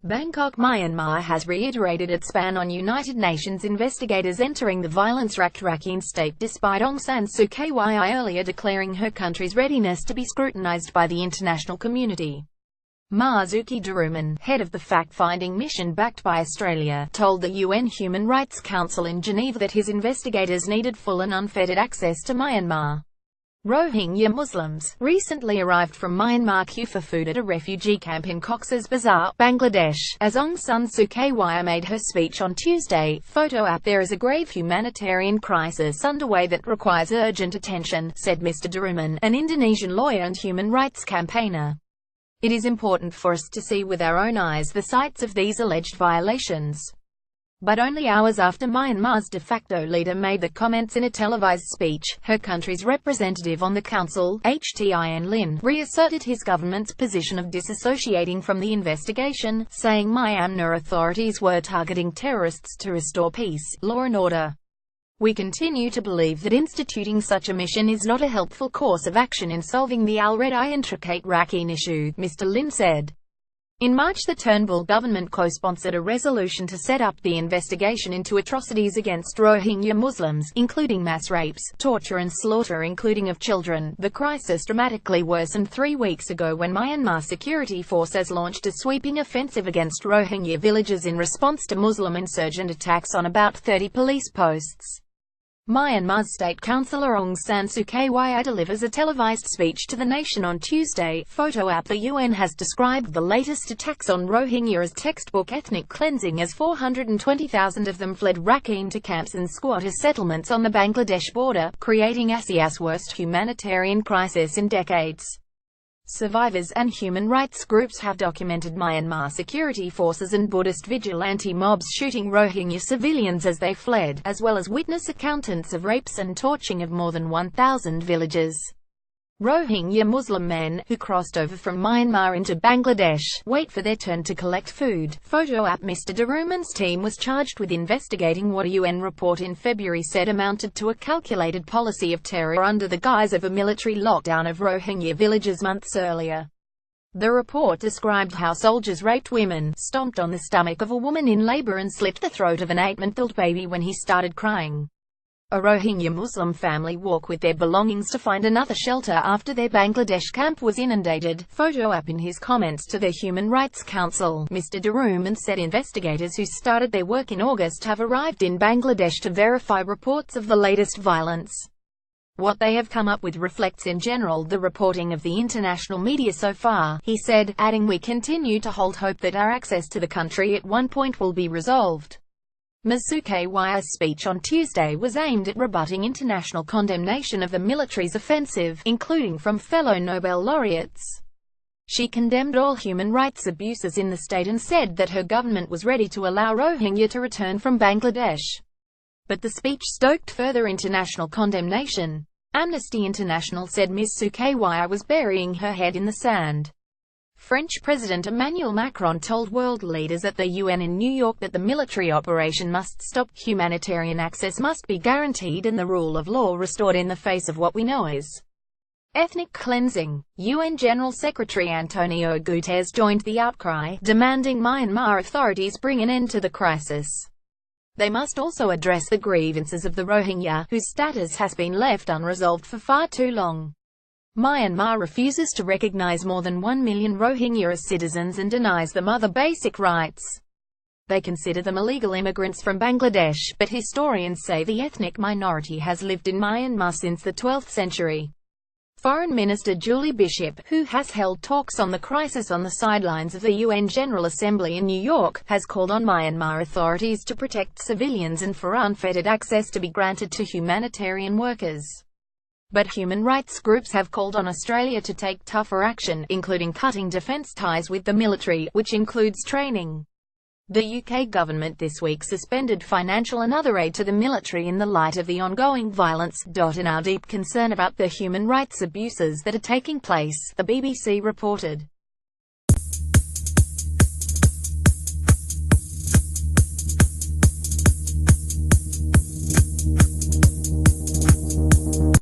Bangkok, Myanmar has reiterated its ban on United Nations investigators entering the violence-racked Rakhine state despite Aung San Suu Kyi earlier declaring her country's readiness to be scrutinized by the international community. Marzuki Darusman, head of the fact-finding mission backed by Australia, told the UN Human Rights Council in Geneva that his investigators needed full and unfettered access to Myanmar. Rohingya Muslims, recently arrived from Myanmar queue for food at a refugee camp in Cox's Bazar, Bangladesh, as Aung San Suu Kyi made her speech on Tuesday. Photo app. There is a grave humanitarian crisis underway that requires urgent attention, said Mr. Darusman, an Indonesian lawyer and human rights campaigner. It is important for us to see with our own eyes the sites of these alleged violations. But only hours after Myanmar's de facto leader made the comments in a televised speech, her country's representative on the council, Htin Lin, reasserted his government's position of disassociating from the investigation, saying Myanmar authorities were targeting terrorists to restore peace, law and order. We continue to believe that instituting such a mission is not a helpful course of action in solving the already intricate Rakhine issue, Mr. Lin said. In March, the Turnbull government co-sponsored a resolution to set up the investigation into atrocities against Rohingya Muslims, including mass rapes, torture and slaughter including of children. The crisis dramatically worsened 3 weeks ago when Myanmar security forces launched a sweeping offensive against Rohingya villages in response to Muslim insurgent attacks on about 30 police posts. Myanmar's State Councillor Aung San Suu Kyi delivers a televised speech to the nation on Tuesday. Photo app. The UN has described the latest attacks on Rohingya as textbook ethnic cleansing as 420,000 of them fled Rakhine to camps and squatter settlements on the Bangladesh border, creating Asia's worst humanitarian crisis in decades. Survivors and human rights groups have documented Myanmar security forces and Buddhist vigilante mobs shooting Rohingya civilians as they fled, as well as witness accounts of rapes and torching of more than 1,000 villages. Rohingya Muslim men, who crossed over from Myanmar into Bangladesh, wait for their turn to collect food. Photo app. Mr. Darusman's team was charged with investigating what a UN report in February said amounted to a calculated policy of terror under the guise of a military lockdown of Rohingya villages months earlier. The report described how soldiers raped women, stomped on the stomach of a woman in labor and slit the throat of an 8-month-old baby when he started crying. A Rohingya Muslim family walk with their belongings to find another shelter after their Bangladesh camp was inundated. Photo app. In his comments to the Human Rights Council, Mr. Darusman said investigators who started their work in August have arrived in Bangladesh to verify reports of the latest violence. What they have come up with reflects in general the reporting of the international media so far, he said, adding we continue to hold hope that our access to the country at one point will be resolved. Ms. Suu Kyi's speech on Tuesday was aimed at rebutting international condemnation of the military's offensive, including from fellow Nobel laureates. She condemned all human rights abuses in the state and said that her government was ready to allow Rohingya to return from Bangladesh. But the speech stoked further international condemnation. Amnesty International said Ms. Suu Kyi was burying her head in the sand. French President Emmanuel Macron told world leaders at the UN in New York that the military operation must stop, humanitarian access must be guaranteed and the rule of law restored in the face of what we know as ethnic cleansing. UN General Secretary Antonio Guterres joined the outcry, demanding Myanmar authorities bring an end to the crisis. They must also address the grievances of the Rohingya, whose status has been left unresolved for far too long. Myanmar refuses to recognize more than 1 million Rohingya as citizens and denies them other basic rights. They consider them illegal immigrants from Bangladesh, but historians say the ethnic minority has lived in Myanmar since the 12th century. Foreign Minister Julie Bishop, who has held talks on the crisis on the sidelines of the UN General Assembly in New York, has called on Myanmar authorities to protect civilians and for unfettered access to be granted to humanitarian workers. But human rights groups have called on Australia to take tougher action, including cutting defence ties with the military, which includes training. The UK government this week suspended financial and other aid to the military in the light of the ongoing violence. In our deep concern about the human rights abuses that are taking place, the BBC reported.